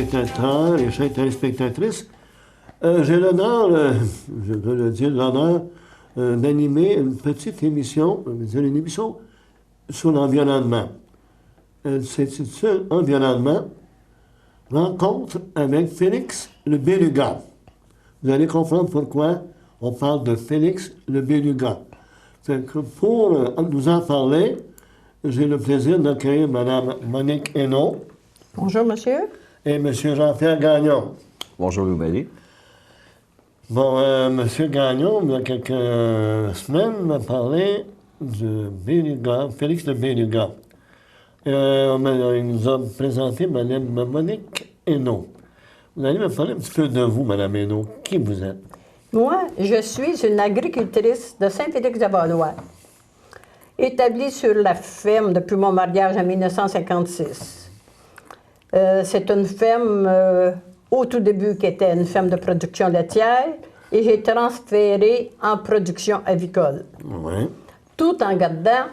téléspectateurs et chers téléspectatrices. J'ai l'honneur, je dois le dire, l'honneur d'animer une petite émission, une émission sur l'environnement. Elle s'intitule Environnement, rencontre avec Félix le Béluga. Vous allez comprendre pourquoi on parle de Félix le Béluga. Pour nous en parler, j'ai le plaisir d'accueillir Mme Monique Hénault. Bonjour, monsieur. Et M. Jean-Pierre Gagnon. Bonjour, Louis. Bon, M. Gagnon, il y a quelques semaines, m'a parlé de Béluga, Félix le Béluga. Il nous a présenté Mme Monique Hénault. Vous allez me parler un petit peu de vous, Mme Hénault. Qui vous êtes? Moi, je suis une agricultrice de Saint-Félix-de-Valois, établie sur la ferme depuis mon mariage en 1956. C'est une ferme, au tout début, qui était une ferme de production laitière, et j'ai transféré en production avicole. Oui. Tout en gardant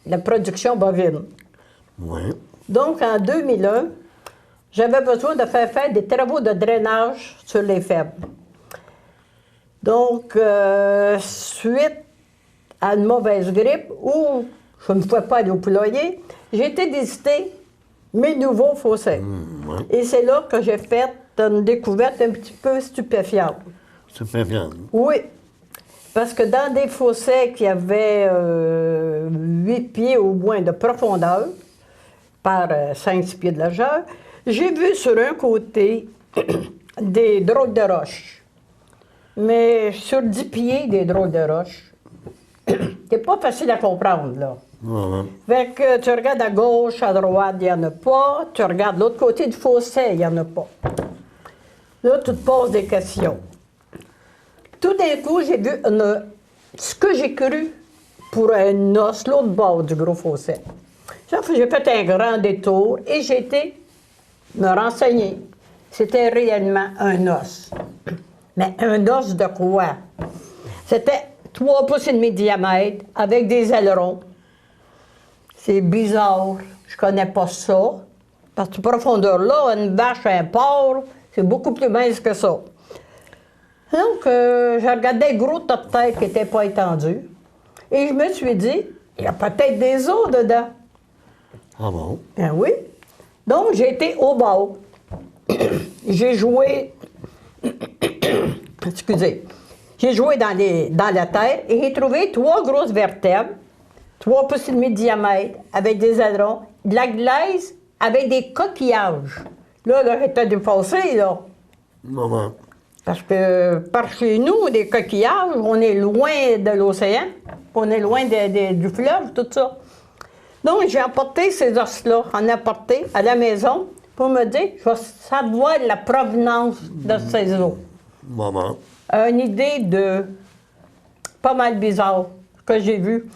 la production bovine. Oui. Donc, en 2001, j'avais besoin de faire des travaux de drainage sur les fermes. Donc, suite à une mauvaise grippe où je ne pouvais pas aller au poulailler, j'ai été visiter mes nouveaux fossés. Ouais. Et c'est là que j'ai fait une découverte un petit peu stupéfiante. Stupéfiante. Oui, parce que dans des fossés qui avaient 8 pieds au moins de profondeur, par 5-6 pieds de largeur, j'ai vu sur un côté des drôles de roches. Mais sur 10 pieds, des drôles de roches. C'est pas facile à comprendre, là. Ouais. Fait que tu regardes à gauche, à droite, il n'y en a pas. Tu regardes l'autre côté du fossé, il n'y en a pas. Là, tu te poses des questions. Tout d'un coup, j'ai vu ce que j'ai cru pour un os, l'autre bord du gros fossé. J'ai fait un grand détour et j'ai été me renseigner. C'était réellement un os. Mais un os de quoi? C'était 3 pouces et demi de diamètre avec des ailerons. C'est bizarre. Je connais pas ça. Parce que cette profondeur-là, une vache, un porc, c'est beaucoup plus mince que ça. Donc, je regardais le gros tas de tête qui n'était pas étendu. Et je me suis dit, il y a peut-être des os dedans. Ah bon? Ben oui. Donc, j'ai été au bord. J'ai joué... Excusez. J'ai joué dans la terre et j'ai trouvé 3 grosses vertèbres, 3 pouces et demi de diamètre, avec des ailerons, de la glaise avec des coquillages. Là j'étais défoncé, là. Maman. Parce que par chez nous, des coquillages, on est loin de l'océan, on est loin du fleuve, tout ça. Donc, j'ai apporté ces os-là, en apporté à la maison pour me dire, je vais savoir la provenance de ces os. Maman. Une idée de pas mal bizarre que j'ai vue.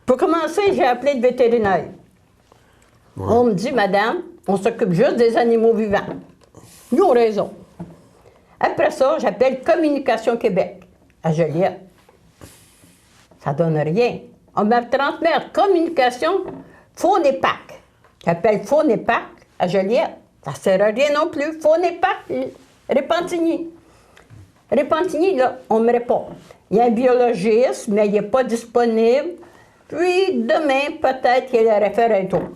Pour commencer, j'ai appelé le vétérinaire. Ouais. On me dit, madame, on s'occupe juste des animaux vivants. Ils ont raison. Après ça, j'appelle Communication Québec à Joliette. Ça donne rien. On me transmet à Communication Faune-Épac. J'appelle Faune-Épac à Joliette. Ça ne sert à rien non plus. Faune-Épac, Repentigny. Repentigny, là, on me répond. Il y a un biologiste, mais il n'est pas disponible. Puis demain, peut-être qu'il aurait fait un tour.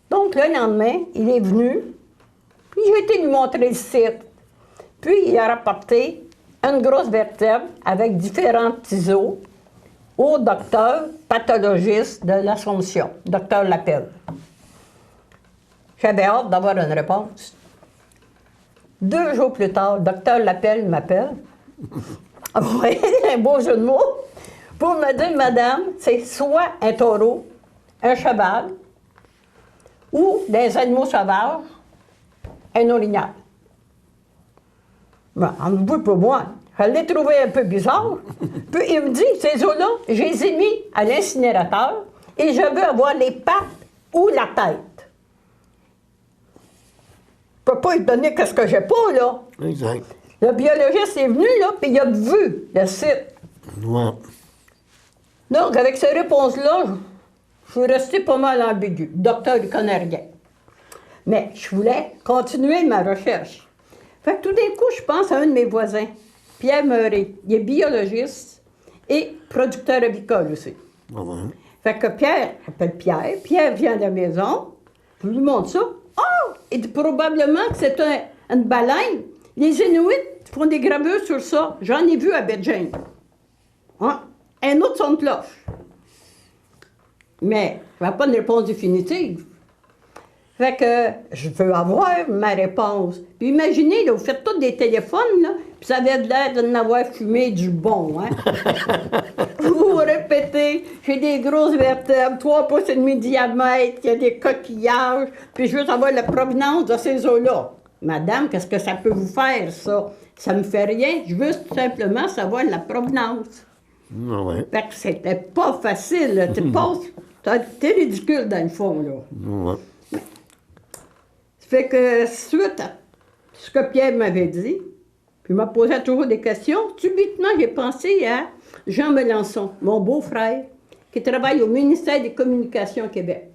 Donc, le lendemain, il est venu. Puis j'ai été lui montrer le site. Puis il a rapporté une grosse vertèbre avec différents petits os au docteur pathologiste de l'Assomption, docteur Lapelle. J'avais hâte d'avoir une réponse. 2 jours plus tard, docteur Lapelle m'appelle. Oui, un beau jeu de mots. Pour me dire, madame, c'est soit un taureau, un cheval, ou des animaux sauvages, un orignal. Ben, en vous pour moi, je l'ai trouvé un peu bizarre. Puis il me dit, ces os-là, je les ai mis à l'incinérateur et je veux avoir les pattes ou la tête. Je ne peux pas lui donner ce que j'ai pas, là. Exact. Le biologiste est venu, là, puis il a vu le site. Ouais. Donc, avec ces réponses-là, je suis restée pas mal ambiguë. Le docteur, il connaît rien. Mais je voulais continuer ma recherche. Fait que tout d'un coup, je pense à un de mes voisins, Pierre Meuret. Il est biologiste et producteur avicole aussi. Ah ouais. Fait que Pierre, Pierre vient à la maison, je lui montre ça. Oh! Il dit probablement que c'est une baleine. Les Inuits font des gravures sur ça. J'en ai vu à Beijing. Hein? Un autre son de cloche. Mais je n'avais pas de réponse définitive. Fait que je veux avoir ma réponse. Puis imaginez, là, vous faites tous des téléphones, là, puis ça avait l'air de n'avoir fumé du bon, hein? Vous répétez, j'ai des grosses vertèbres, 3 pouces et demi de diamètre, il y a des coquillages, puis je veux savoir la provenance de ces eaux-là. Madame, qu'est-ce que ça peut vous faire, ça? Ça me fait rien, je veux tout simplement savoir la provenance. Ah ouais. Fait que c'était pas facile, là. T'es ridicule dans le fond, là. Ouais. Fait que suite à ce que Pierre m'avait dit, puis il m'a posé toujours des questions, subitement j'ai pensé à Jean Melançon, mon beau-frère, qui travaille au ministère des Communications au Québec.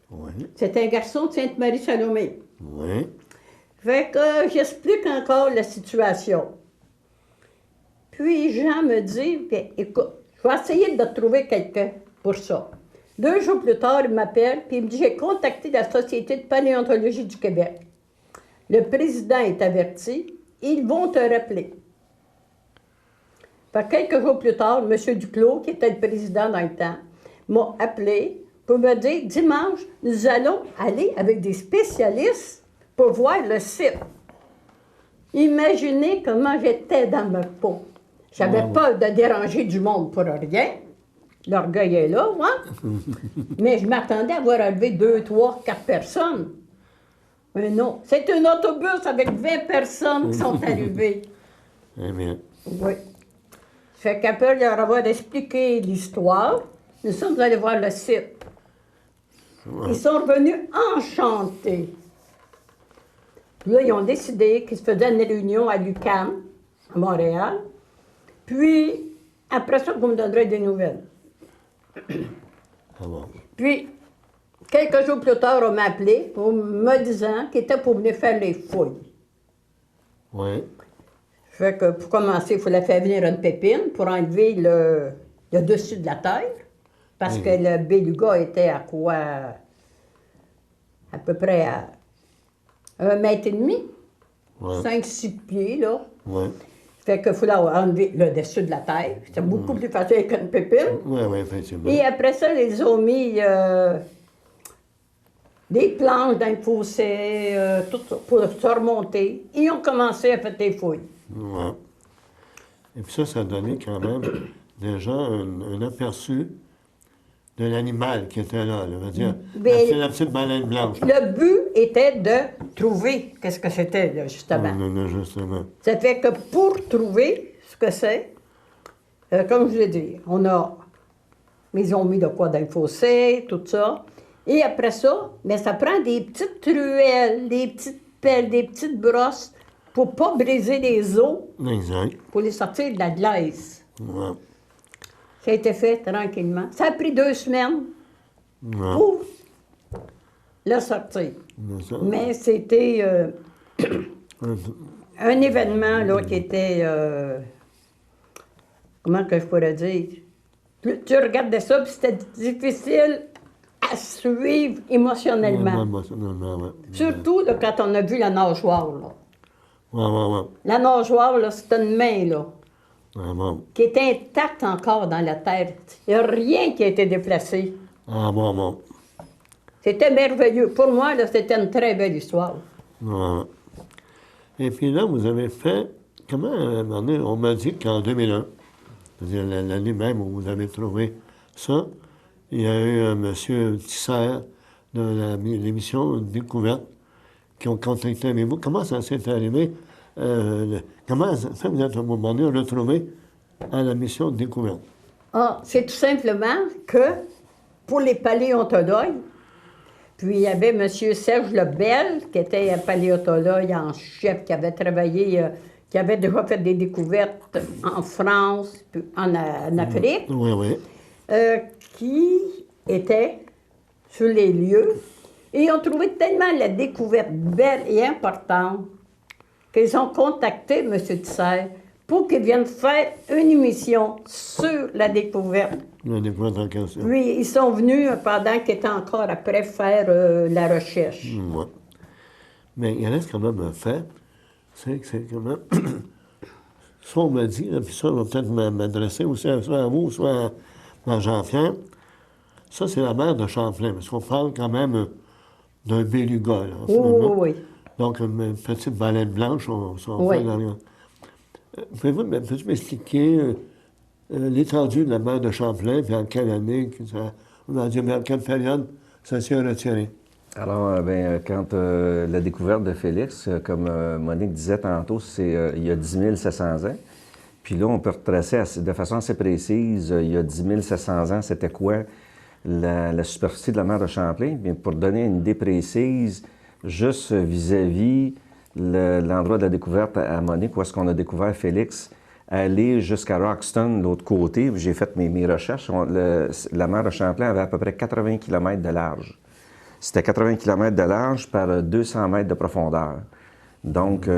Ouais. C'est un garçon de Sainte-Marie-Salomé. Ouais. Fait que j'explique encore la situation. Puis Jean me dit, bien, écoute, je vais essayer de trouver quelqu'un pour ça. 2 jours plus tard, il m'appelle, puis il me dit, j'ai contacté la Société de paléontologie du Québec. Le président est averti, ils vont te rappeler. Fait que quelques jours plus tard, M. Duclos, qui était le président dans le temps, m'a appelé pour me dire, dimanche, nous allons aller avec des spécialistes pour voir le site. Imaginez comment j'étais dans ma peau. J'avais peur de déranger du monde pour rien. L'orgueil est là, hein? Mais je m'attendais à voir arriver 2, 3, 4 personnes. Mais non, c'est un autobus avec 20 personnes qui sont arrivées. Eh bien. Oui. Fait qu'après leur avoir expliqué l'histoire, nous sommes allés voir le site. Ils sont revenus enchantés. Puis là, ils ont décidé qu'ils se faisaient une réunion à l'UQAM, à Montréal. Puis, après ça, vous me donnerez des nouvelles. Ah bon. Puis, quelques jours plus tard, on m'a appelé pour me disant qu'il était pour venir faire les fouilles. Ouais. Fait que pour commencer, il fallait faire venir une pépine pour enlever le dessus de la terre. Parce que le beluga était à quoi? À peu près à 1,5 mètre. Ouais. 5-6 pieds, là. Ouais. Fait qu'il fallait enlever le dessus de la terre. C'était beaucoup plus facile qu'une pépine. Ouais, ouais, effectivement. Et après ça, ils ont mis des planches dans le fossé, tout ça, pour se remonter. Ils ont commencé à faire des fouilles. Ouais. Et puis ça a donné quand même déjà un aperçu de l'animal qui était là. Je veux dire, Mais- la petite baleine blanche. Le but était de trouver qu'est-ce que c'était, là, justement. Non, justement. Ça fait que pour trouver ce que c'est, comme je l'ai dit, ils ont mis de quoi dans le fossé, tout ça. Et après ça, mais ça prend des petites truelles, des petites pelles, des petites brosses pour pas briser les os, Exact. pour les sortir de la glace. Ouais. Ça a été fait tranquillement. Ça a pris 2 semaines Ouais. pour le sortir. Mais ça- Mais c'était un événement là, qui était, comment que je pourrais dire, tu regardais ça, puis c'était difficile à suivre émotionnellement. Ouais. Surtout là, quand on a vu la nageoire. Là. Ouais. La nageoire, là, c'est une main là, Ah bon. qui est intacte encore dans la terre. Il n'y a rien qui a été déplacé. Ah bon. C'était merveilleux. Pour moi, là, c'était une très belle histoire. Ouais. Et puis là, vous avez fait, comment, à un moment donné, on m'a dit qu'en 2001, c'est-à-dire l'année même où vous avez trouvé ça, il y a eu un monsieur Tisser de l'émission Découverte qui ont contacté avec vous. Comment ça s'est arrivé? Comment ça vous êtes à un moment donné retrouvé à la mission Découverte? Ah, c'est tout simplement que pour les paléontologues, puis il y avait M. Serge Lebel, qui était un paléontologue en chef, qui avait travaillé, qui avait déjà fait des découvertes en France, puis en Afrique, Oui. qui était sur les lieux. Et ils ont trouvé tellement la découverte belle et importante qu'ils ont contacté M. Tisser pour qu'il vienne faire une émission sur la découverte. La découverte en question. Puis, ils sont venus pendant qu'ils étaient encore après faire la recherche. Ouais. Mais il reste quand même un fait, c'est que c'est quand même... Ça, on m'a dit, puis ça, on va peut-être m'adresser aussi soit à vous, soit à Jean-Pierre. Ça, c'est la mer de Champlain, parce qu'on parle quand même d'un beluga, là, Oui, finalement. oui, oui. Donc, une petite baleine blanche, on Oui. fait dans le... Peux-tu m'expliquer l'étendue de la mer de Champlain, puis en quelle année, on va dire, mais en quelle période ça s'est retiré? Alors, quand la découverte de Félix, comme Monique disait tantôt, c'est il y a 10 700 ans. Puis là, on peut retracer de façon assez précise, il y a 10 700 ans, c'était quoi la superficie de la mer de Champlain? Bien, pour donner une idée précise, juste vis-à-vis l'endroit de la découverte à Monique, où est-ce qu'on a découvert Félix, aller jusqu'à Roxton, l'autre côté, j'ai fait mes recherches, la mer de Champlain avait à peu près 80 km de large. C'était 80 km de large par 200 mètres de profondeur. Donc,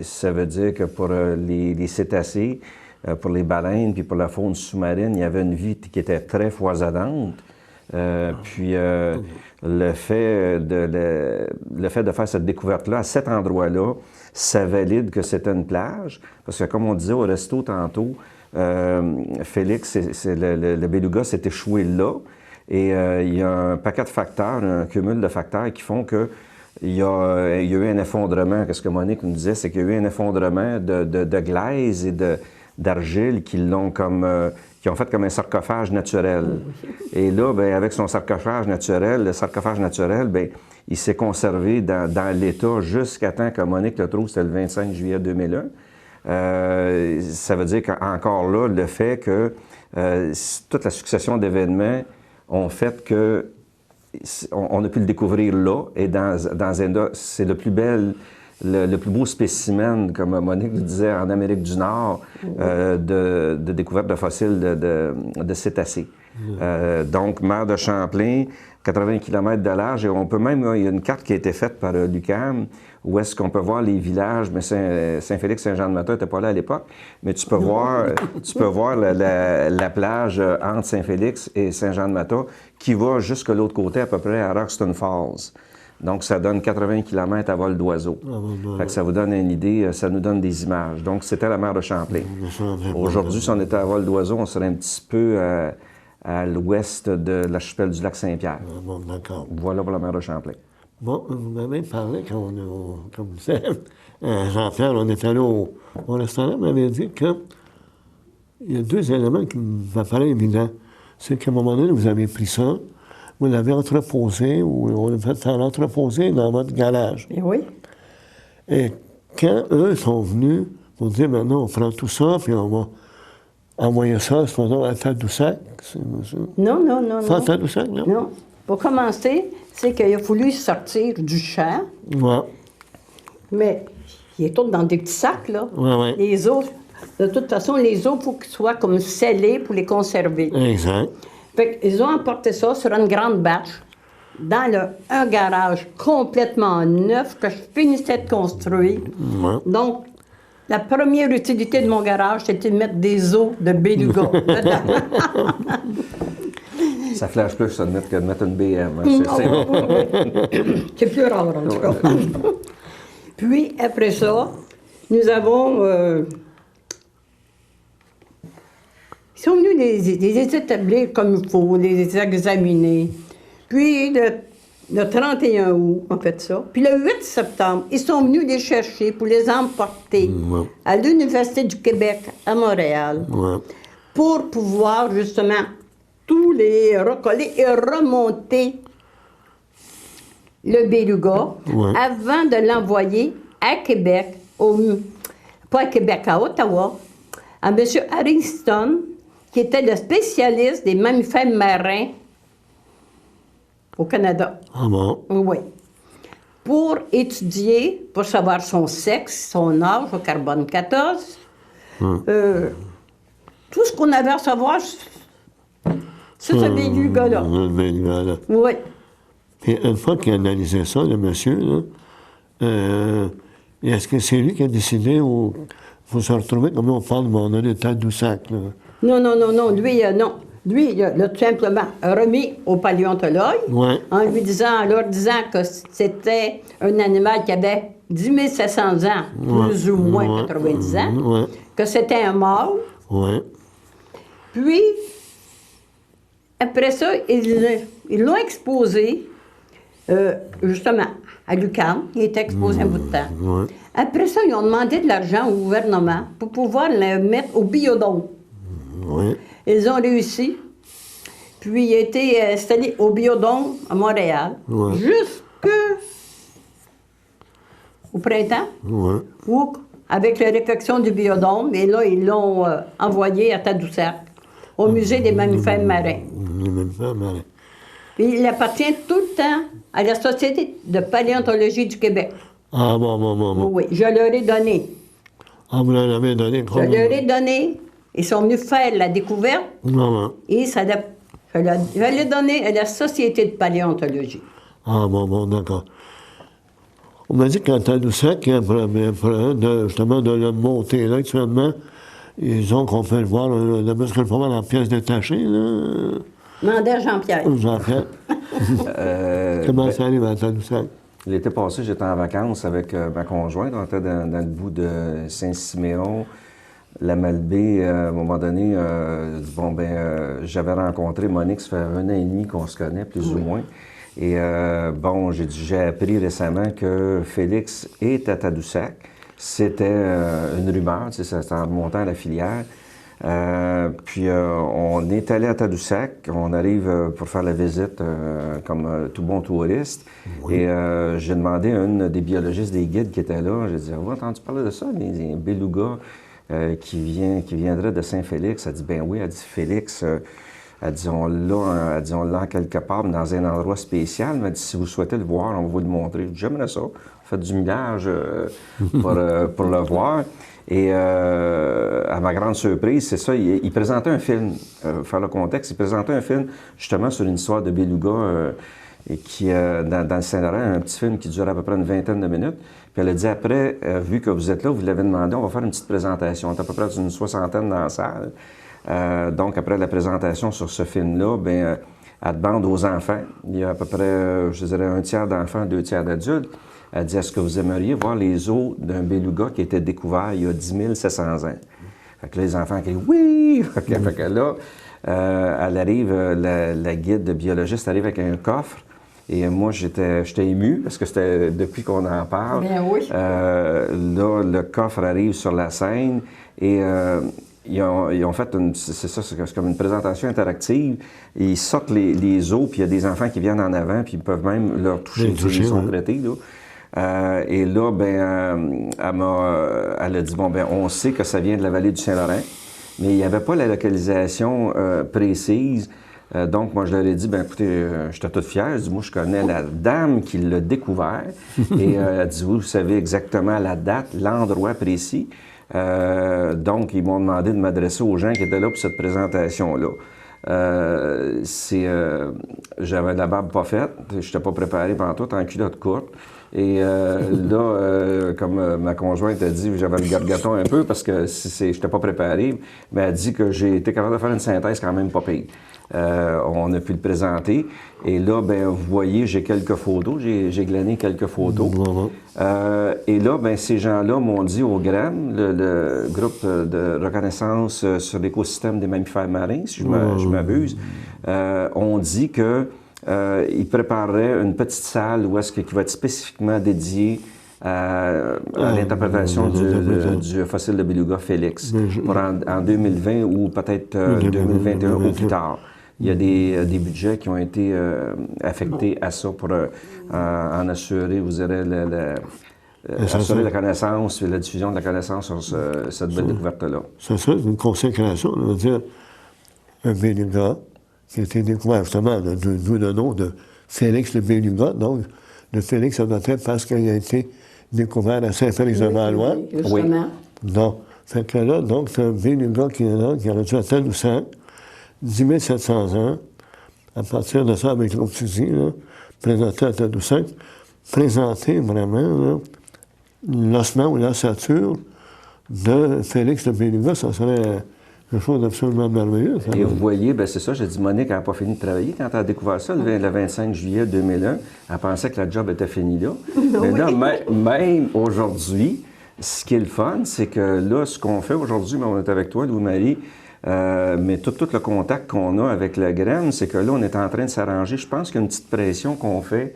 ça veut dire que pour les cétacés, pour les baleines, puis pour la faune sous-marine, il y avait une vie qui était très foisonnante. Puis, le fait de faire cette découverte-là, à cet endroit-là, ça valide que c'était une plage. Parce que, comme on disait au resto tantôt, Félix, le beluga s'est échoué là. Et il y a un paquet de facteurs, un cumul de facteurs qui font que il y a eu un effondrement. Qu'est-ce que Monique nous disait, c'est qu'il y a eu un effondrement de glaise et d'argile qui ont fait comme un sarcophage naturel. Et là, bien, avec son sarcophage naturel, le sarcophage naturel, bien, il s'est conservé dans l'état jusqu'à temps que Monique le trouve, c'était le 25 juillet 2001. Ça veut dire qu'encore là, le fait que toute la succession d'événements ont fait que on a pu le découvrir là, et c'est le plus beau spécimen, comme Monique le disait, en Amérique du Nord, de découverte de fossiles de cétacés. Donc, mer de Champlain, 80 km de large, et on peut même, il y a une carte qui a été faite par l'UQAM, où est-ce qu'on peut voir les villages, mais Saint-Félix, Saint-Jean-de-Mata n'était pas là à l'époque, mais tu peux voir la plage entre Saint-Félix et Saint-Jean-de-Mata qui va jusqu'à l'autre côté, à peu près à Roxton Falls. Donc, ça donne 80 km à vol d'oiseau. Fait que ça vous donne une idée, ça nous donne des images. Donc, c'était la mer de Champlain. Aujourd'hui, si on était à vol d'oiseau, on serait un petit peu à l'ouest de l'archipel du lac Saint-Pierre. Ah, bon, d'accord. Voilà pour la mer de Champlain. Bon, vous m'avez parlé, comme vous savez, Jean-Pierre, on est allé au restaurant, vous m'avez dit qu'il y a deux éléments qui me paraissent évidents. C'est qu'à un moment donné, vous avez pris ça, vous l'avez entreposé, ou on a fait ça entreposer dans votre garage. Et oui. Et quand eux sont venus pour dire, maintenant, on prend tout ça, puis on va envoyer ça, supposons, à Tadoussac. Non, non, non, Pas à non. Tadoussac, non? Non. Pour commencer, c'est qu'il a fallu sortir du champ, Ouais. mais il est tout dans des petits sacs, là. Ouais, ouais. Les eaux, de toute façon, les eaux, il faut qu'ils soient comme scellés pour les conserver. Exact. Fait qu'ils ont emporté ça sur une grande bâche, dans un garage complètement neuf que je finissais de construire. Ouais. Donc, la première utilité de mon garage, c'était de mettre des os de beluga dedans. Ça flash plus, ça, que de mettre une BM. Hein. C'est plus rare, en tout cas. Puis, après ça, nous avons... ils sont venus les établir comme il faut, les examiner. Puis, le 31 août, on fait ça. Puis, le 8 septembre, ils sont venus les chercher pour les emporter à l'Université du Québec, à Montréal, pour pouvoir, justement, tous les recoller et remonter le beluga avant de l'envoyer à Québec, pas à Québec, à Ottawa, à M. Harrington, qui était le spécialiste des mammifères marins au Canada. Ah bon? Oui. Pour étudier, pour savoir son sexe, son âge au carbone 14, tout ce qu'on avait à savoir sur ce beluga-là. Le beluga-là. Oui. Puis une fois qu'il a analysé ça, le monsieur, là, est-ce que c'est lui qui a décidé ou faut se retrouver, comme on parle, on a des tas de sacs, là? Non, non, non, non. Lui, non. Lui, il l'a tout simplement remis au paléontologue Ouais. en lui disant, que c'était un animal qui avait 10 700 ans, plus ou moins 90 ans, Ouais. que c'était un mâle. Ouais. Puis, après ça, ils l'ont exposé, justement, à l'UQAM. Il était exposé un bout de temps. Ouais. Après ça, ils ont demandé de l'argent au gouvernement pour pouvoir le mettre au biodôme. Ouais. Ils ont réussi. Puis, il a été installé au biodôme à Montréal Ouais. jusqu'au printemps, Ouais. où, avec la réfection du biodôme, et là, ils l'ont envoyé à Tadoussac, au musée des mammifères marins. Les mêmes femmes, allez. Puis, il appartient tout le temps à la Société de paléontologie du Québec. Ah, bon. Oui, je leur ai donné. Ah, vous l'en avez donné, Je comment? leur ai donné. Ils sont venus faire la découverte Non. et je l'ai donné à la Société de paléontologie. Ah, bon, d'accord. On m'a dit qu'à Tadoussac, il y a un problème justement de le monter là, actuellement. Ils ont qu'on peut le voir, parce que le problème en pièces détachées, là. Mandez à Jean-Pierre. Jean-Pierre. Comment ça arrive à Tadoussac? L'été passé, j'étais en vacances avec ma conjointe. On était dans le bout de Saint-Siméon, la Malbaie. À un moment donné, j'avais rencontré Monique, ça fait 1 an et demi qu'on se connaît, plus ou moins. Et j'ai appris récemment que Félix est à Tadoussac. C'était une rumeur, c'était en remontant à la filière. On est allé à Tadoussac, on arrive pour faire la visite comme tout bon touriste. Oui. Et j'ai demandé à une des biologistes, des guides qui étaient là, j'ai dit, avez-vous entendu parler de ça, les belugas qui viendraient de Saint-Félix? Elle dit, ben oui, elle dit, Félix, elle dit, on l'a quelque part dans un endroit spécial, mais elle dit, si vous souhaitez le voir, on va vous le montrer. J'aimerais ça, faites du millage pour le voir. Et à ma grande surprise, c'est ça, il présentait un film, pour faire le contexte, il présentait un film justement sur une histoire de beluga dans le Saint-Laurent, un petit film qui dure à peu près une 20aine de minutes. Puis elle a dit après, vu que vous êtes là, vous l'avez demandé, on va faire une petite présentation. On est à peu près une 60aine dans la salle. Donc après la présentation sur ce film-là, elle demande aux enfants, il y a à peu près, je dirais, 1 tiers d'enfants, 2 tiers d'adultes. Elle dit, est-ce que vous aimeriez voir les os d'un beluga qui a été découvert il y a 10 700 ans? Fait que là, les enfants disent, oui! Fait que là, elle arrive, la guide biologiste arrive avec un coffre. Et moi, j'étais ému parce que c'était depuis qu'on en parle. Bien oui. Là, le coffre arrive sur la scène et ils ont fait c'est comme une présentation interactive. Ils sortent les os, puis il y a des enfants qui viennent en avant, puis ils peuvent même leur toucher, ils sont traités, là. Et là, elle a dit, on sait que ça vient de la vallée du Saint-Laurent, mais il n'y avait pas la localisation précise. Donc, moi, je leur ai dit, écoutez, j'étais toute fière. Je dis, moi, je connais la dame qui l'a découvert. Et elle dit, vous savez exactement la date, l'endroit précis. Donc, ils m'ont demandé de m'adresser aux gens qui étaient là pour cette présentation-là. J'avais la barbe pas faite, je n'étais pas préparé pendant tout, en culotte courte. Et là, comme ma conjointe a dit, j'avais le gargaton un peu parce que je n'étais pas préparé, mais elle a dit que j'ai été capable de faire une synthèse quand même pas pire. On a pu le présenter. Et là, vous voyez, j'ai quelques photos, j'ai glané quelques photos. Et là, ces gens-là m'ont dit au GRAM, le groupe de reconnaissance sur l'écosystème des mammifères marins, si je m'abuse, ont dit que ils prépareraient une petite salle qui va être spécifiquement dédiée à l'interprétation du fossile de beluga Félix pour en 2020 ou peut-être 2021 ou plus tard. Il y a des budgets qui ont été affectés à ça pour en assurer, vous direz, assurer la connaissance et la diffusion de la connaissance sur cette belle découverte-là. C'est ça, c'est une consécration. On va dire un beluga qui a été découvert justement, d'où le nom de Félix le beluga. Donc, le Félix, ça doit être parce qu'il a été découvert à Saint-Félix-de-Valois. Oui. Non. Fait que là, donc, c'est un beluga qui est là, qui a reçu à Tadoussac, 10 700 ans. À partir de ça, avec l'autre fusil, là, présenté à Tadoussac, présenter vraiment là, l'ossement ou l'ossature de Félix de Béluga. Ça serait quelque chose d'absolument merveilleux. Ça. Et vous voyez, bien, c'est ça, j'ai dit, Monique n'a pas fini de travailler quand elle a découvert ça, le 25 juillet 2001. Elle pensait que la job était finie là. Mais là, même aujourd'hui, ce qui est le fun, c'est que là, ce qu'on fait aujourd'hui, on est avec toi, Louis-Marie, mais tout le contact qu'on a avec la graine, c'est que là, on est en train de s'arranger. Je pense qu'il y a une petite pression qu'on fait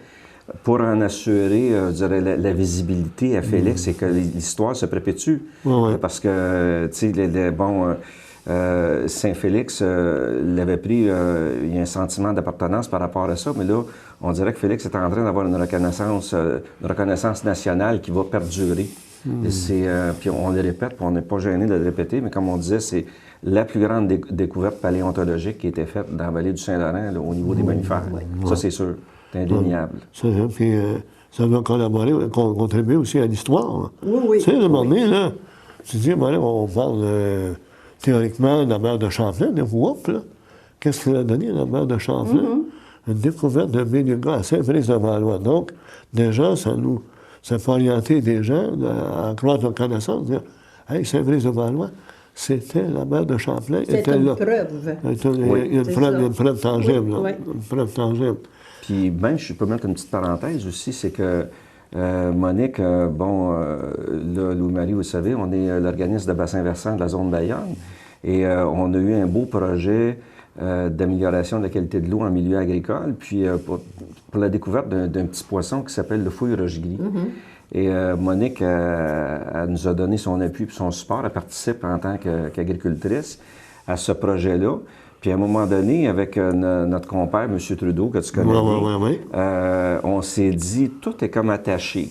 pour en assurer, je dirais, la visibilité à Félix et que l'histoire se perpétue. Ouais. Parce que, tu sais, Saint-Félix l'avait pris, il y a un sentiment d'appartenance par rapport à ça, mais là, on dirait que Félix est en train d'avoir une reconnaissance nationale qui va perdurer. Et puis on le répète, puis on n'est pas gêné de le répéter, mais comme on disait, c'est la plus grande découverte paléontologique qui a été faite dans la vallée du Saint-Laurent là, au niveau des mammifères. Ça, c'est sûr. C'est indéniable. C'est ça, puis ça va contribuer aussi à l'histoire. Oui. Tu sais, à un moment donné, là, tu dis, ben là, on parle théoriquement de la mer de Champlain, de Whoop, là. Qu'est-ce qu'elle a donné, la mer de Champlain? Une découverte de Béluga à Saint-Félix-de-Valois. Donc, déjà, ça peut orienter des gens à accroître leur connaissance, dire, hey, Saint-Félix-de-Valois, c'était la mer de Champlain. C'est une preuve. Il y a une preuve tangible. Oui. Une preuve tangible. Puis même, je peux mettre une petite parenthèse aussi, c'est que Monique, là, Louis-Marie, vous le savez, on est l'organisme de bassin versant de la zone Bayonne et on a eu un beau projet d'amélioration de la qualité de l'eau en milieu agricole, puis pour la découverte d'un petit poisson qui s'appelle le fouille roche-gris. Et Monique, elle nous a donné son appui et son support. Elle participe en tant qu'agricultrice à ce projet-là. Puis à un moment donné, avec notre compère, M. Trudeau, que tu connais bien, on s'est dit, tout est comme attaché.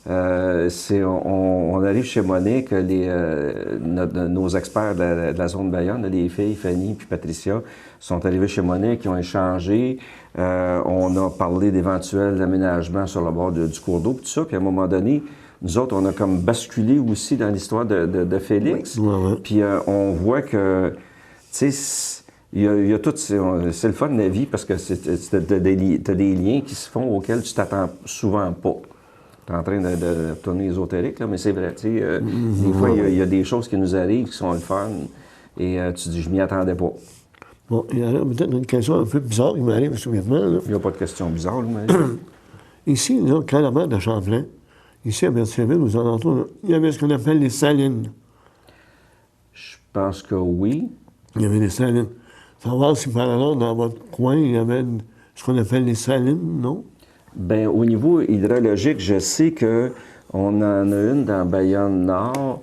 On arrive chez Monique, nos experts de la zone Bayonne, les filles, Fanny puis Patricia, sont arrivés chez Monique, ils ont échangé. On a parlé d'éventuels aménagements sur le bord du cours d'eau, tout ça. Puis à un moment donné, nous autres, on a comme basculé aussi dans l'histoire de Félix. Puis on voit que, tu sais, il y a tout, c'est le fun de la vie parce que t'as des liens qui se font auxquels tu t'attends souvent pas. Tu es en train de tourner ésotérique, là, mais c'est vrai, tu sais, des fois, il y a des choses qui nous arrivent qui sont le fun et tu dis, je m'y attendais pas. Bon, il y a peut-être une question un peu bizarre qui m'arrive soudainement. Il n'y a pas de question bizarre, mais... Ici, là, quand la mer de Champlain, ici à Berthierville, aux alentours, il y avait ce qu'on appelle les salines. Je pense que oui. Il y avait des salines. Savoir si par là, dans votre coin, il y avait ce qu'on appelle les salines, non? Bien, au niveau hydrologique, je sais qu'on en a une dans Bayonne-Nord,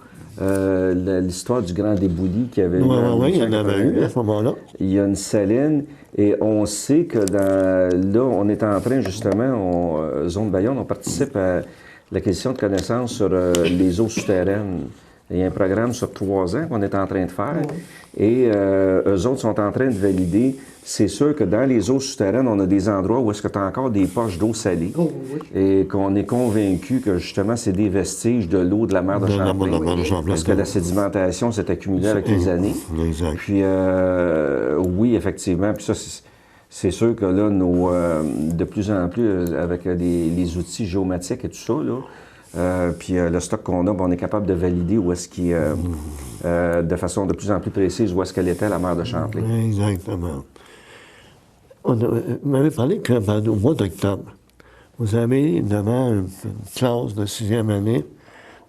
l'histoire du Grand Débouli qui avait eu. Oui, il y en avait eu à ce moment-là. Il y a une saline et on sait que là, on est en train, justement, Zone Bayonne, on participe à l'acquisition de connaissances sur les eaux souterraines. Il y a un programme sur 3 ans qu'on est en train de faire et eux autres sont en train de valider. C'est sûr que dans les eaux souterraines, on a des endroits où est-ce que tu as encore des poches d'eau salée et qu'on est convaincu que justement c'est des vestiges de l'eau de la mer de Champlain. Parce que la sédimentation s'est accumulée avec les années. Exact. Puis oui, effectivement. Puis ça, c'est sûr que là, de plus en plus, avec les outils géomatiques et tout ça, là, puis le stock qu'on a, on est capable de valider où est-ce qu'il de façon de plus en plus précise où est-ce qu'elle était, la mer de Champlain. Exactement. Vous m'avez parlé qu'au mois d'octobre, vous avez, devant une classe de 6e année,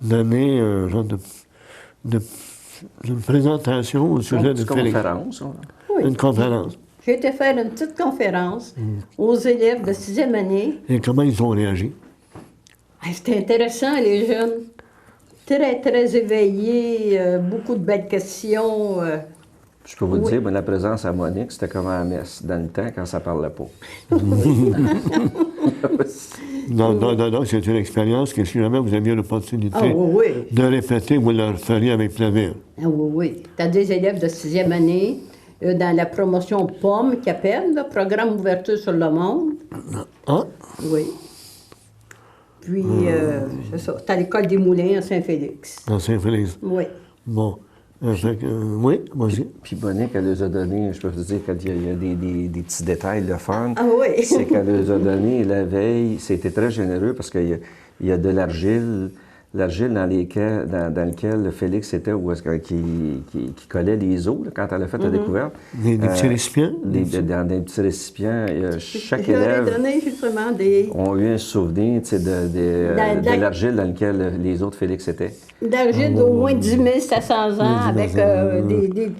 donné un genre d'une présentation au sujet de Félix. Conférence. Oui. Une conférence. J'ai été faire une petite conférence aux élèves de 6e année. Et comment ils ont réagi? C'était intéressant, les jeunes. Très, très éveillés, beaucoup de belles questions. Je peux vous dire, mais la présence à Monique, c'était comme à la messe, dans le temps, quand ça ne parlait pas. Non, c'est une expérience que si jamais vous aviez l'opportunité de répéter, vous le feriez avec plaisir. Ah oui. Tu as des élèves de 6e année dans la promotion POM, qui appelle, le Programme Ouverture sur le Monde. Ah? Oui. Puis, c'est ça. C'est à l'École des Moulins à Saint-Félix. À Saint-Félix. Oui. Bon. Oui, vas-y. Puis Monique, elle les a donné, je peux vous dire qu'il y a des petits détails, le fun. Ah oui. C'est qu'elle les a donné la veille, c'était très généreux parce qu'il y a de l'argile dans lequel Félix était, qui collait les os là, quand elle a fait la découverte. Des petits récipients? Dans des petits récipients. Chaque Je leur ai élève donné justement des... ont eu un souvenir tu sais, de l'argile dans lequel les autres Félix étaient. d'argile d'au moins 10 700 ans avec des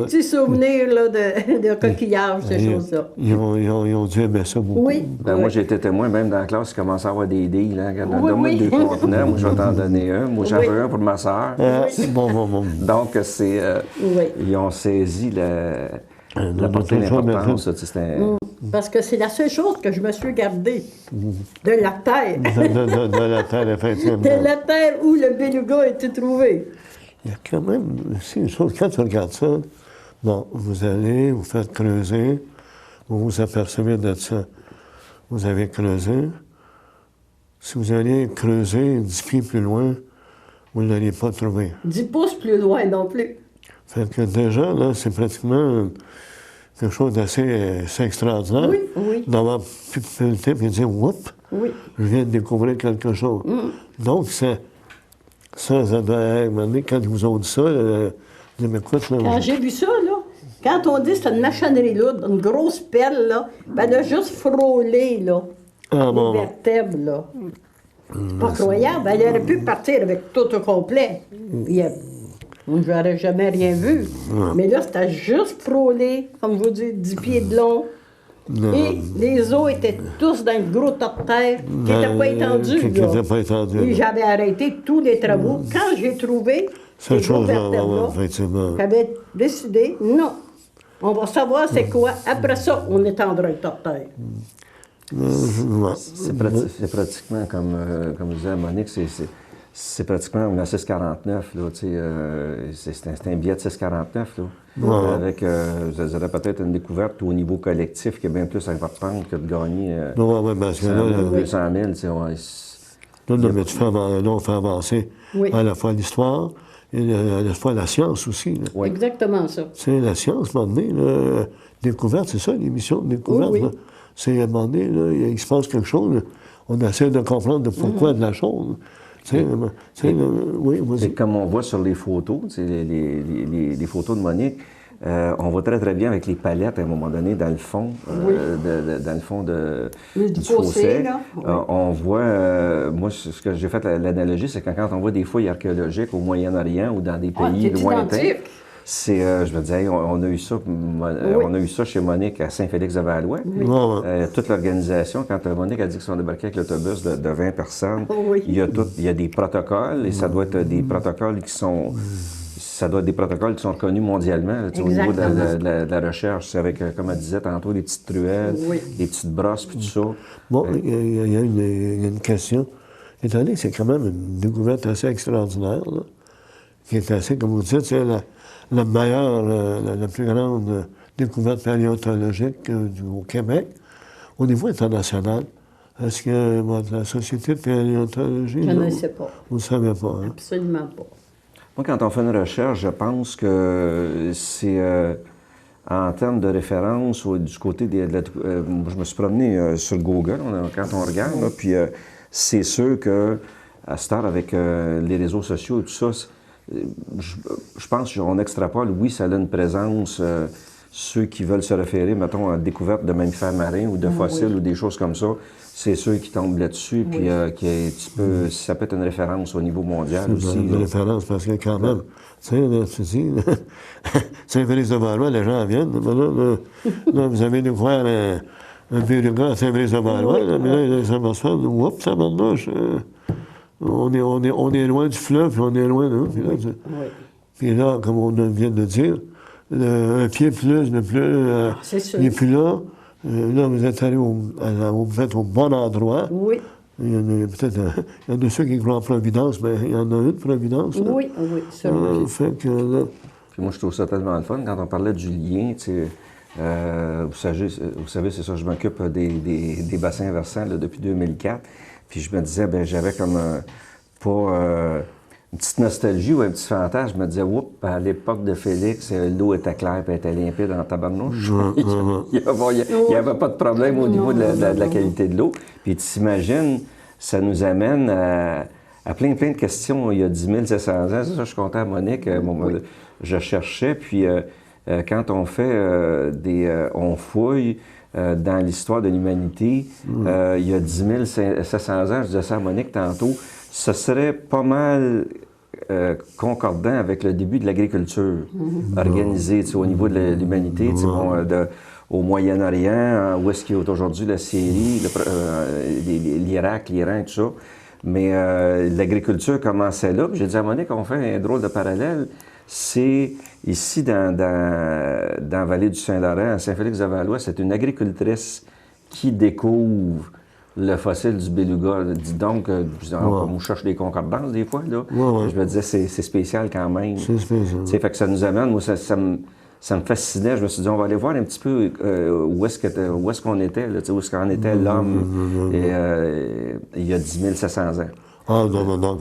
petits souvenirs là, de coquillages, ces choses-là. Ils ont dû aimer ça beaucoup. Oui. Moi, j'ai été témoin, même dans la classe, il commençait à avoir des deals. Hein. Oui, Donne-moi oui. 2 contenants, moi, je vais t'en donner un. Moi, j'en veux un pour ma soeur. Bon. Donc, Oui. ils ont saisi la portée de l'importance. Parce que c'est la seule chose que je me suis gardée de la terre. De la terre, effectivement. De la terre où le beluga a été trouvé. Il y a quand même aussi une chose, quand tu regardes ça, bon, vous allez, vous faites creuser, vous vous apercevez de ça. Vous avez creusé. Si vous alliez creuser 10 pieds plus loin, vous ne l'allez pas trouver. 10 pouces plus loin non plus. Fait que déjà, là, c'est pratiquement quelque chose d'assez extraordinaire. Oui, oui. D'avoir pu pelleter et dire, oups, Oui. je viens de découvrir quelque chose. Donc, ça doit être, quand ils vous ont dit ça, mais écoute, là, Quand j'ai vu ça, là, quand on dit que c'est une machinerie lourde, une grosse pelle, là, ben elle a juste frôlé, là, les vertèbres, là. Pas croyable. Elle aurait pu partir avec tout au complet. Moi, je n'aurais jamais rien vu. Mais là, c'était juste frôlé, comme je vous dis, 10 pieds de long. Et les os étaient tous dans le gros tas de terre qui n'était pas étendu. Qui n'était pas étendu. Et j'avais arrêté tous les travaux. Quand j'ai trouvé ces Cette gros chose-là, vertèbres-là, effectivement. j'avais décidé, non, on va savoir c'est quoi. Après ça, on étendra le tas de terre. C'est pratiquement, comme disait Monique, c'est pratiquement la 649. Là, c'est un billet de 649. Là, avec, je dirais, peut-être une découverte au niveau collectif qui est bien plus importante que de gagner Parce que là, 200 000. mais on fait avancer à la fois l'histoire et à la fois la science aussi. Là. Oui. Exactement ça. C'est la science, à un moment donné, là, découverte, c'est ça, l'émission de découverte. Oui, oui. Là. C'est à un moment donné, là, il se passe quelque chose, là. On essaie de comprendre le pourquoi de la chose. Oui, Et comme on voit sur les photos, les photos de Monique, on voit très très bien avec les palettes à un moment donné dans le fond, dans le fond du fossé. Là. On voit, moi ce que j'ai fait l'analogie, c'est que quand on voit des fouilles archéologiques au Moyen-Orient ou dans des pays lointains, c'est, je veux dire, on a eu ça, on a eu ça chez Monique à Saint-Félix-de-Valois. Toute l'organisation, quand Monique a dit qu'ils sont débarqués avec l'autobus de 20 personnes, il y a des protocoles et ça doit être des protocoles qui sont... Ça doit être des protocoles qui sont reconnus mondialement là, au niveau de la recherche. C'est avec, comme elle disait tantôt, des petites truelles, des petites brosses, puis tout ça. Bon, il y a une question. Étant donné que c'est quand même une découverte assez extraordinaire, là, qui est assez, comme vous dites, c'est la meilleure, la plus grande découverte paléontologique au Québec. Au niveau international, est-ce que votre société de paléontologie... Je ne sais pas. Vous ne savez pas, hein? Absolument pas. Moi, quand on fait une recherche, je pense que c'est en termes de référence du côté je me suis promené sur Google quand on regarde, là, puis c'est sûr que à cette heure, avec les réseaux sociaux et tout ça, je pense qu'on extrapole, oui, ça a une présence, ceux qui veulent se référer, mettons, à la découverte de mammifères marins ou de fossiles ou des choses comme ça, c'est ceux qui tombent là-dessus, puis ça peut être une référence au niveau mondial aussi. C'est une référence, parce que quand même, tu sais, là, tu dis, Saint-Félix-de-Valois, les gens viennent, là, vous avez découvert un beluga à Saint-Félix-de-Valois, mais là, ça va se faire, oups, ça marche. On est loin du fleuve, puis on est loin, là. Puis là, comme on vient de dire, un pied plus, il n'est plus là. Là, vous êtes allé au bon endroit. Oui. Il y en a peut-être, il y en a ceux qui croient en Providence, mais il y en a une Providence. Là. Oui, sûrement. Fait que, là... Puis moi, je trouve ça tellement le fun. Quand on parlait du lien, tu sais, vous savez, c'est ça, je m'occupe des bassins versants là, depuis 2004. Puis je me disais, ben j'avais comme pas une petite nostalgie ou un petit fantasme. Je me disais, oups, à l'époque de Félix, l'eau était claire et était limpide en tabarnouche. Il n'y avait pas de problème au niveau de la qualité de l'eau. Puis tu t'imagines, ça nous amène à plein de questions il y a 10 700 ans. C'est ça, je suis content à Monique. Je cherchais, puis quand on fait on fouille dans l'histoire de l'humanité, il y a 10 700 ans, je disais ça à Monique tantôt, ce serait pas mal concordant avec le début de l'agriculture organisée au niveau de l'humanité, au Moyen-Orient, où est-ce qu'il y a aujourd'hui la Syrie, l'Irak, l'Iran, tout ça. Mais l'agriculture commençait là. Puis j'ai dit à Monique, on fait un drôle de parallèle. C'est ici, dans la vallée du Saint-Laurent, à Saint-Félix-de-Valois, c'est une agricultrice qui découvre le fossile du beluga. Dis donc, on cherche des concordances des fois, là. Je me disais, c'est spécial quand même. C'est spécial. Fait que ça nous amène, moi, ça me fascinait. Je me suis dit, on va aller voir un petit peu où est-ce qu'on était, là, où est-ce qu'en était l'homme il y a 10 700 ans. Ah, non,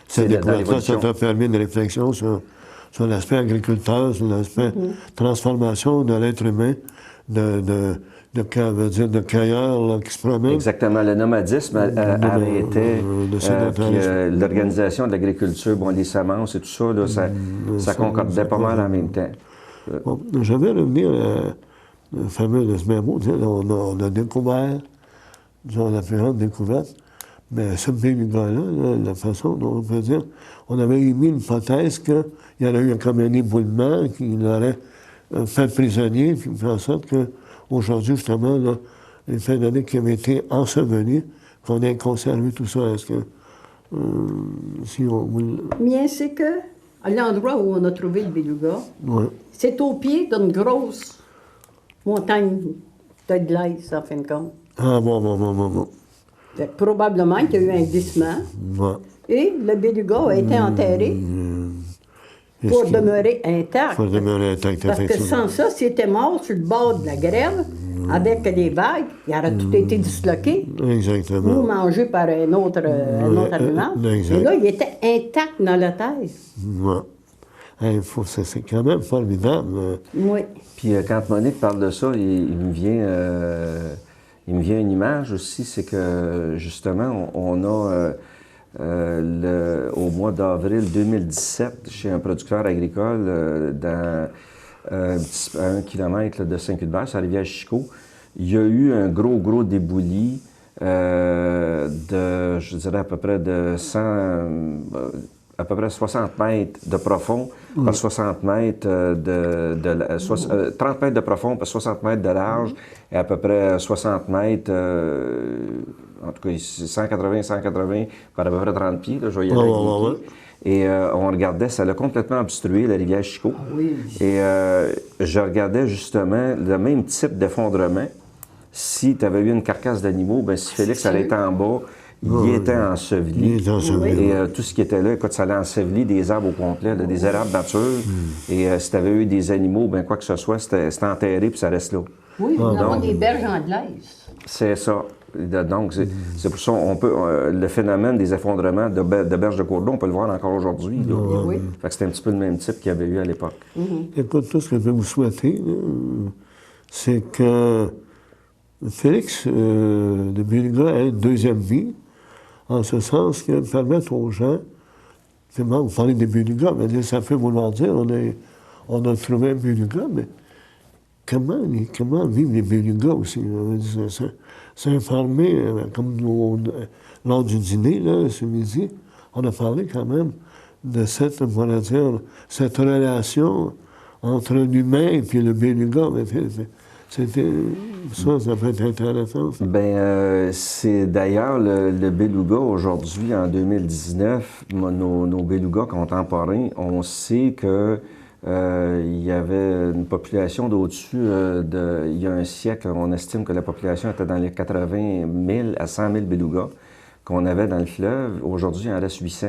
cette découverte-là, ça t'a permis une réflexion sur l'aspect agriculteur, sur l'aspect transformation de l'être humain, de cueilleur là, qui se promène. Exactement. Le nomadisme arrêtait. L'organisation de l'agriculture, les semences et tout ça, là, ça concordait pas mal en même temps. Bon, je vais revenir le fameux de ce même mot. On a découvert, la plus grande découverte, mais ce beluga-là, la façon dont on peut dire, on avait émis l'hypothèse qu'il y aurait eu comme un éboulement qui l'aurait fait prisonnier, puis fait en sorte qu'aujourd'hui, justement, là, les fins d'année qui avaient été ensevelis, qu'on ait conservé tout ça. Est-ce que, si on... Bien, c'est que à l'endroit où on a trouvé le beluga, c'est au pied d'une grosse montagne de glace, en fin de compte. Ah, bon. Probablement qu'il y a eu un glissement. Et le beluga a été enterré pour demeurer intact. Parce que sans ça, s'il était mort sur le bord de la grève, avec les vagues, il aurait tout été disloqué. Exactement. Ou mangé par un autre animal. Et là, il était intact dans la terre. C'est quand même formidable. Oui. Puis quand Monique parle de ça, il me vient une image aussi, c'est que justement, on a au mois d'avril 2017, chez un producteur agricole à 1 kilomètre de Saint-Cuthbert, sur la rivière Chicot, il y a eu un gros déboulis je dirais à peu près à peu près 60 mètres de profond par 60 mètres 30 mètres de profond par 60 mètres de large et à peu près 60 mètres, en tout cas 180 par à peu près 30 pieds, là, je vais y aller. Et on regardait, ça l'a complètement obstrué, la rivière Chicot. Et je regardais justement le même type d'effondrement. Si tu avais eu une carcasse d'animaux, si Félix allait être en bas, il était enseveli. Et tout ce qui était là, écoute, ça allait ensevelir des arbres au complet, là, des arbres nature. Et si tu avais eu des animaux, quoi que ce soit, c'était enterré puis ça reste là. Oui, nous avons des berges en glace. C'est ça. Donc, c'est pour ça on peut le phénomène des effondrements de berges de cours d'eau, on peut le voir encore aujourd'hui. Fait que c'était un petit peu le même type qu'il y avait eu à l'époque. Écoute, tout ce que je vais vous souhaiter, c'est que Félix de beluga ait une deuxième vie, en ce sens qu'il permette aux gens, vous parlez des belugas, mais ça peut vouloir dire on a trouvé un beluga, mais comment vivent les belugas aussi? S'informer, comme lors du dîner, là, ce midi, on a parlé quand même de cette relation entre l'humain et puis le beluga. Ça peut être intéressant. C'est d'ailleurs le beluga aujourd'hui, en 2019, nos belugas contemporains, on sait que il y avait une population d'au-dessus il y a un siècle, on estime que la population était dans les 80 000 à 100 000 belugas qu'on avait dans le fleuve. Aujourd'hui, il en reste 800.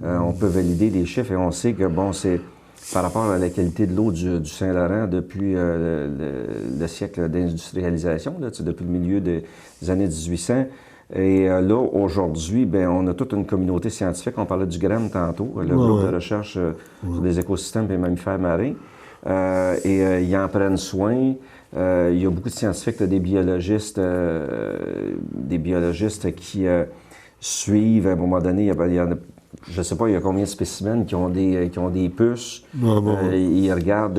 On peut valider des chiffres et on sait que, c'est par rapport à la qualité de l'eau du Saint-Laurent depuis le siècle d'industrialisation, depuis le milieu des années 1800, Et là, aujourd'hui, ben, on a toute une communauté scientifique. On parlait du GREM tantôt, le groupe de recherche sur les écosystèmes et mammifères marins. Ils en prennent soin. Il y a beaucoup de scientifiques, des biologistes qui suivent. À un moment donné, il y en a, je ne sais pas, il y a combien de spécimens qui ont des puces. Ils regardent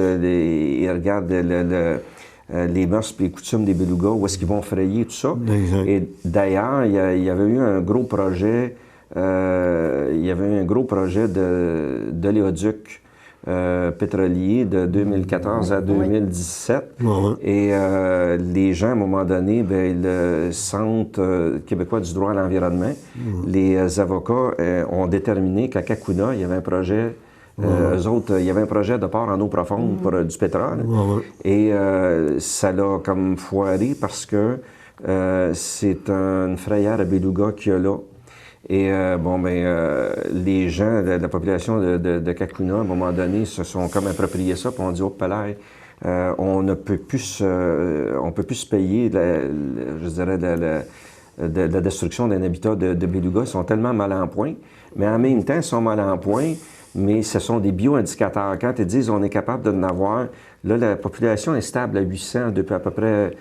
les mœurs et les coutumes des belugas, où est-ce qu'ils vont frayer, tout ça. Exact. Et d'ailleurs, il y avait eu un gros projet, d'oléoduc pétrolier de 2014 à 2017. Et les gens, à un moment donné, le Centre québécois du droit à l'environnement, les avocats ont déterminé qu'à Kakuna, il y avait un projet. Eux autres, il y avait un projet de port en eau profonde pour du pétrole. Et ça l'a comme foiré parce que c'est une frayère à beluga qu'il y a là. Et les gens, la population de Kakuna, à un moment donné, se sont comme appropriés ça, puis on dit, oh, palais, on ne peut plus se payer, je dirais, de la destruction d'un habitat de beluga. Ils sont tellement mal en point, mais en même temps, ils sont mal en point. Mais ce sont des bioindicateurs. Quand ils disent on est capable de n'avoir, là, la population est stable à 800 depuis à peu près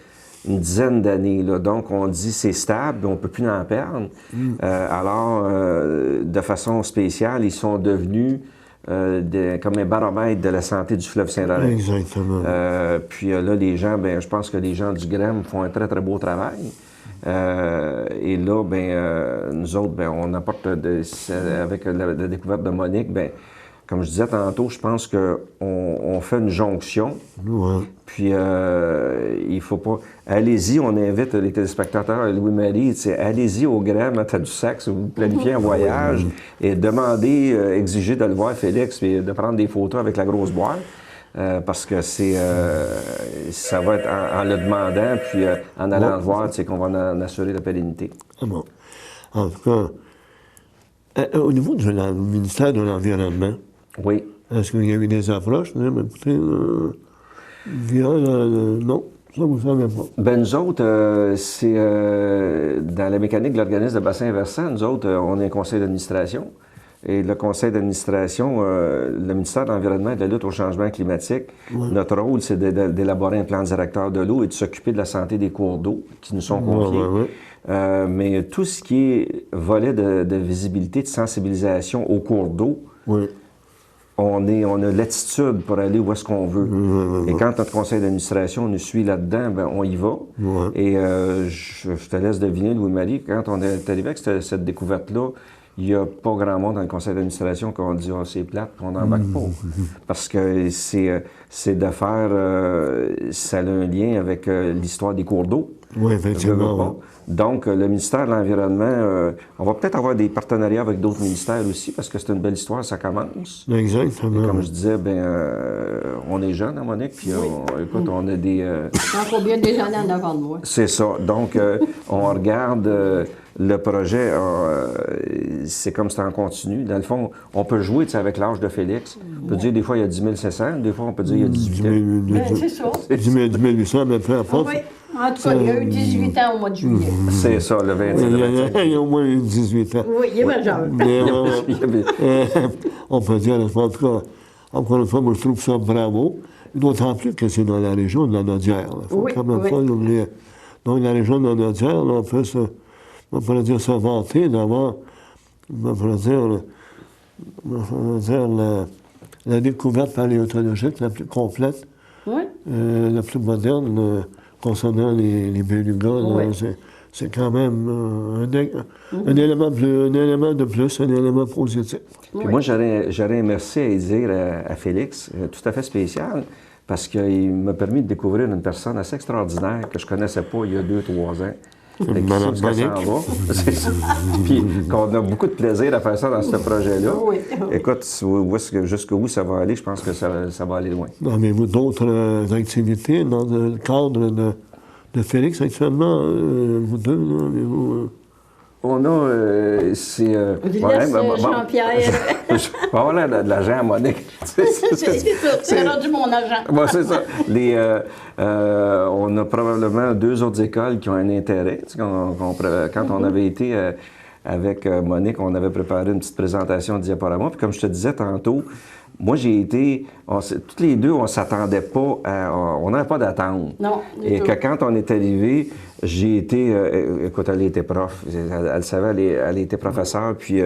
une dizaine d'années. Donc, on dit c'est stable, on ne peut plus en perdre. Alors, de façon spéciale, ils sont devenus comme un baromètre de la santé du fleuve Saint-Laurent. Exactement. Puis là, les gens, je pense que les gens du GREM font un très, très beau travail. Et là, nous autres, on apporte, avec la découverte de Monique, comme je disais tantôt, je pense qu'on fait une jonction. Puis, il faut pas... Allez-y, on invite les téléspectateurs, Louis-Marie, allez-y au GREM à Tadoussac si vous planifiez un voyage et demandez, exigez de le voir, Félix, et de prendre des photos avec la grosse boîte. Parce que ça va être en le demandant, puis en allant le voir, qu'on va en assurer la pérennité. Ah bon. En tout cas, au niveau du ministère de l'Environnement, oui. Est-ce qu'il y a eu des approches? Écoutez, non, ça vous ne savez pas. Nous autres, c'est dans la mécanique de l'organisme de bassin versant, nous autres, on est un conseil d'administration. Et le conseil d'administration, le ministère de l'Environnement et de la lutte au changement climatique, notre rôle, c'est d'élaborer un plan directeur de l'eau et de s'occuper de la santé des cours d'eau qui nous sont confiés. Mais tout ce qui est volet de visibilité, de sensibilisation aux cours d'eau, on a l'attitude pour aller où est-ce qu'on veut. Et quand notre conseil d'administration nous suit là-dedans, on y va. Et je te laisse deviner, Louis-Marie, quand on est arrivé avec cette découverte-là, il n'y a pas grand monde dans le conseil d'administration qu'on dit « c'est plate », qu'on n'embarque pas. Parce que c'est de faire... ça a un lien avec l'histoire des cours d'eau. Oui, effectivement. Donc, le ministère de l'Environnement, on va peut-être avoir des partenariats avec d'autres ministères aussi, parce que c'est une belle histoire, ça commence. Exactement. Et comme je disais, on est jeunes, hein, Monique, puis écoute, on a des... Encore bien des années en avant de moi. C'est ça. Donc, on regarde le projet, c'est comme c'est en continu. Dans le fond, on peut jouer avec l'âge de Félix. On peut dire des fois il y a 10 500, des fois on peut dire il y a 18 ans. C'est ça. 10 800, mais peu importe. Oui. En tout cas, il y a eu 18 ans au mois de juillet. C'est ça, le 21. Il y a au moins eu 18 ans. Oui, il est majeur. Mais on peut dire, en tout cas, encore une fois, moi je trouve ça bravo. D'autant plus que c'est dans la région de la Nodière. Il ne faut quand même pas l'oublier. Donc, la région de la Nodière, on peut se vanter d'avoir, la découverte paléontologique la plus complète, la plus moderne concernant les belugas. C'est quand même un élément de plus, un élément positif. Puis moi, j'aurais un merci à dire à Félix, tout à fait spécial, parce qu'il m'a permis de découvrir une personne assez extraordinaire que je ne connaissais pas il y a 2-3 ans. Madame Monique. Puis qu'on a beaucoup de plaisir à faire ça dans ce projet-là. Écoute, jusqu'où ça va aller, je pense que ça va aller loin. Avez-vous d'autres activités dans le cadre de Félix actuellement, vous deux? On a, c'est... Je laisse Jean-Pierre. Je vais avoir de l'argent à Monique. C'est ça, c'est rendu mon argent. Bon, c'est ça. On a probablement 2 autres écoles qui ont un intérêt. Tu sais, quand on avait été avec Monique, on avait préparé une petite présentation de diaporama. Puis comme je te disais tantôt, moi, j'ai été... toutes les deux, on ne s'attendait pas on n'avait pas d'attente. Non, et que quand on est arrivé, j'ai été... écoute, elle était prof. Elle savait, elle était professeure. Puis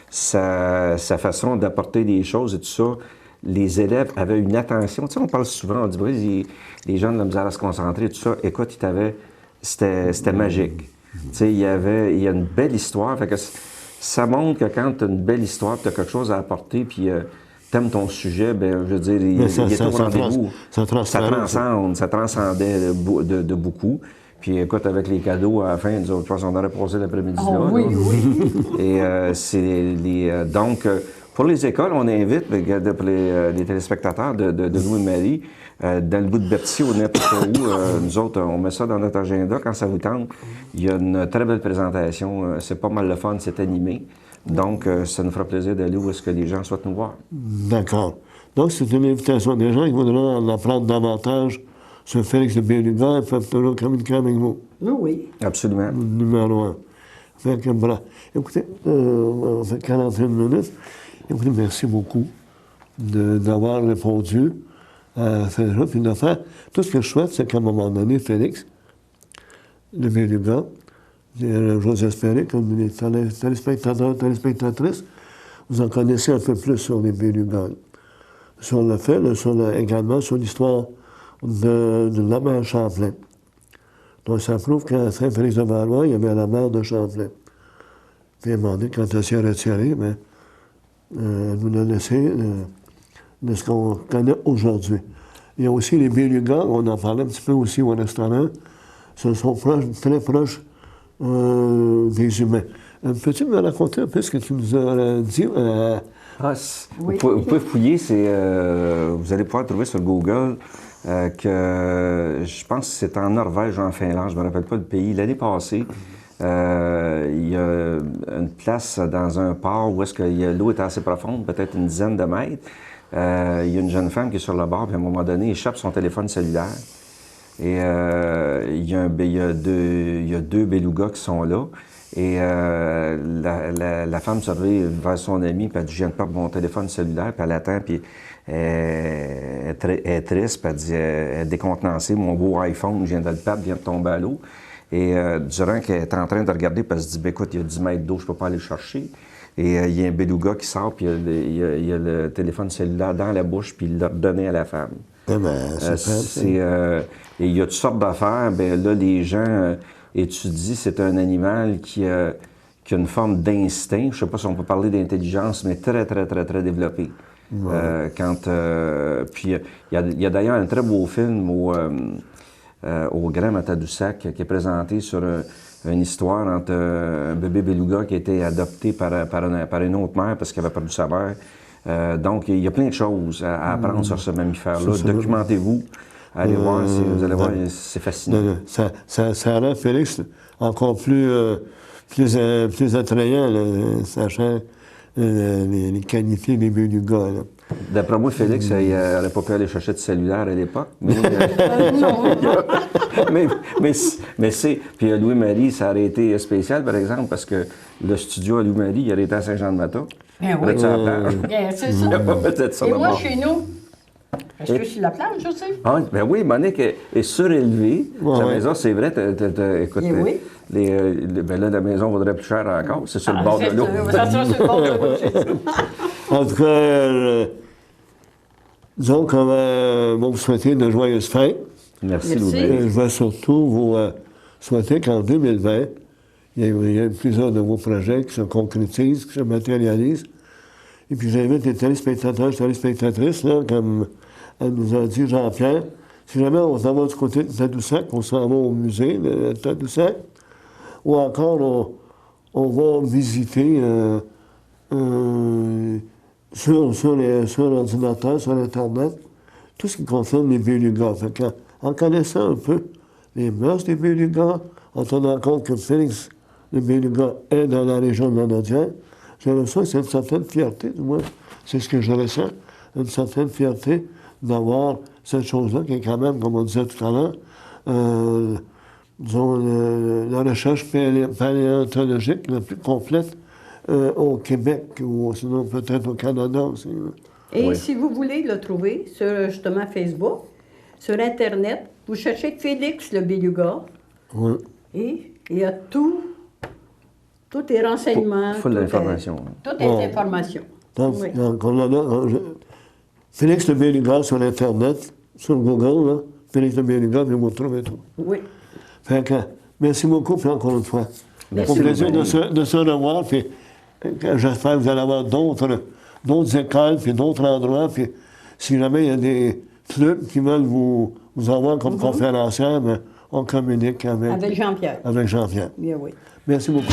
sa façon d'apporter des choses et tout ça, les élèves avaient une attention. Tu sais, on parle souvent, on dit, oui, les gens de la misère à se concentrer, tout ça. Écoute, c'était magique. Tu sais, il y a une belle histoire. Fait que ça montre que quand tu as une belle histoire, tu as quelque chose à apporter, puis t'aimes ton sujet, bien, je veux dire, il était au rendez-vous. Ça transcendait de beaucoup. Puis écoute, avec les cadeaux, à la fin, nous autres, je pense qu'on aurait passé l'après-midi là. Oui, oui. Et donc, pour les écoles, on invite pour les téléspectateurs de Louis et Marie, dans le bout de Berthier ou n'importe où, nous autres, on met ça dans notre agenda quand ça vous tente. Il y a une très belle présentation, c'est pas mal le fun, c'est animé. Donc, ça nous fera plaisir d'aller où est-ce que les gens souhaitent nous voir. D'accord. Donc, c'est une invitation des gens qui voudraient en apprendre davantage sur Félix de Béluga. Ils peuvent toujours communiquer avec vous. Oui. Absolument. Numéro 1. Fait que, voilà. Écoutez, on fait 41 minutes. Écoutez, merci beaucoup d'avoir répondu à ces gens, puis de faire. Tout ce que je souhaite, c'est qu'à un moment donné, Félix de Béluga, j'ose espérer que les téléspectateurs, téléspectatrices, vous en connaissez un peu plus sur les Bélugas. Sur le fait, également sur l'histoire de la mer Champlain. Donc, ça prouve qu'à Saint-Félix-de-Valois, il y avait la mer de Champlain. Puis, à un moment donné, quand elle s'est retirée, bien, elle nous a laissé de ce qu'on connaît aujourd'hui. Il y a aussi les Bélugas, on en parlait un petit peu aussi au restaurant, ce sont très proches des humains. Peux-tu me raconter un peu ce que tu nous as dit? Oui. Vous pouvez fouiller, vous allez pouvoir trouver sur Google que je pense que c'est en Norvège ou en Finlande, je ne me rappelle pas le pays. L'année passée, il y a une place dans un port où est-ce que l'eau est assez profonde, peut-être une dizaine de mètres. Il y a une jeune femme qui est sur le bord, puis à un moment donné, échappe son téléphone cellulaire. Et il y a 2 belugas qui sont là. Et la femme se revient vers son ami, puis elle dit « Je viens de perdre mon téléphone cellulaire », puis elle attend, puis elle est triste, puis elle dit « Elle est décontenancée, mon beau iPhone, je viens de le perdre, vient de tomber à l'eau ». Et durant qu'elle est en train de regarder, puis elle se dit « Écoute, il y a 10 mètres d'eau, je ne peux pas aller le chercher ». Et il y a un beluga qui sort, puis il y a le téléphone cellulaire dans la bouche, puis il l'a redonné à la femme. Et il y a toutes sortes d'affaires. Bien là, les gens étudient, c'est un animal qui a une forme d'instinct. Je ne sais pas si on peut parler d'intelligence, mais très, très, très, très développée. Ouais. Puis il y a d'ailleurs un très beau film au Grand Matadoussac qui est présenté sur une histoire entre un bébé beluga qui a été adopté par une autre mère parce qu'elle avait perdu sa mère. Donc, il y a plein de choses à apprendre sur ce mammifère-là. Documentez-vous. Allez voir, vous allez voir, c'est fascinant. Ça rend Félix encore plus attrayant, sachant les qualités des belugas. D'après moi, Félix, il n'aurait pas pu aller chercher de cellulaire à l'époque. Mais, non. mais c'est... Puis Louis-Marie, ça aurait été spécial, par exemple, parce que le studio à Louis-Marie, il aurait été à Saint-Jean-de-Mata. Bien oui. C'est ça. Et moi, chez nous, est-ce que sur la plage aussi? Ah, ben oui, Monique est surélevée. Sa maison, c'est vrai, écoute, ben là, la maison vaudrait plus cher encore. C'est sur le bord de l'eau. Ça sera sur le bord de l'eau. En tout cas, disons qu'on va vous souhaiter de joyeuses fêtes. Merci, Louis. Je vais surtout vous souhaiter qu'en 2020, il y a plusieurs de vos projets qui se concrétisent, qui se matérialisent. Et puis j'invite les téléspectateurs et téléspectatrices, là, comme nous a dit Jean-Pierre, si jamais on s'en va du côté de Tadoussac, on s'en va au musée de Tadoussac, ou encore on va visiter sur l'ordinateur, sur Internet, tout ce qui concerne les belugas. En connaissant un peu les mœurs des belugas, en tenant compte que Félix le Béluga est dans la région de Lanaudière, je ressens c'est une certaine fierté, du moins, c'est ce que je ressens, une certaine fierté d'avoir cette chose-là qui est quand même, comme on disait tout à l'heure, disons, la recherche paléontologique la plus complète au Québec, ou sinon peut-être au Canada aussi. Et Oui. si vous voulez le trouver sur justement Facebook, sur Internet, vous cherchez Félix le Béluga Oui. et il y a tous les renseignements. Full d'informations. Toutes les informations. Donc, Oui. donc, on a, Félix le Béluga sur Internet, sur Google, là, Félix le Béluga, puis vous trouvez tout. Oui. Fait que, merci beaucoup, puis encore une fois. Merci Au plaisir beaucoup. de se revoir, puis j'espère que vous allez avoir d'autres écoles, puis d'autres endroits, puis si jamais il y a des clubs qui veulent vous avoir comme conférencière, ben, on communique Avec Jean-Pierre. avec Jean-Pierre. Bien oui. Merci beaucoup.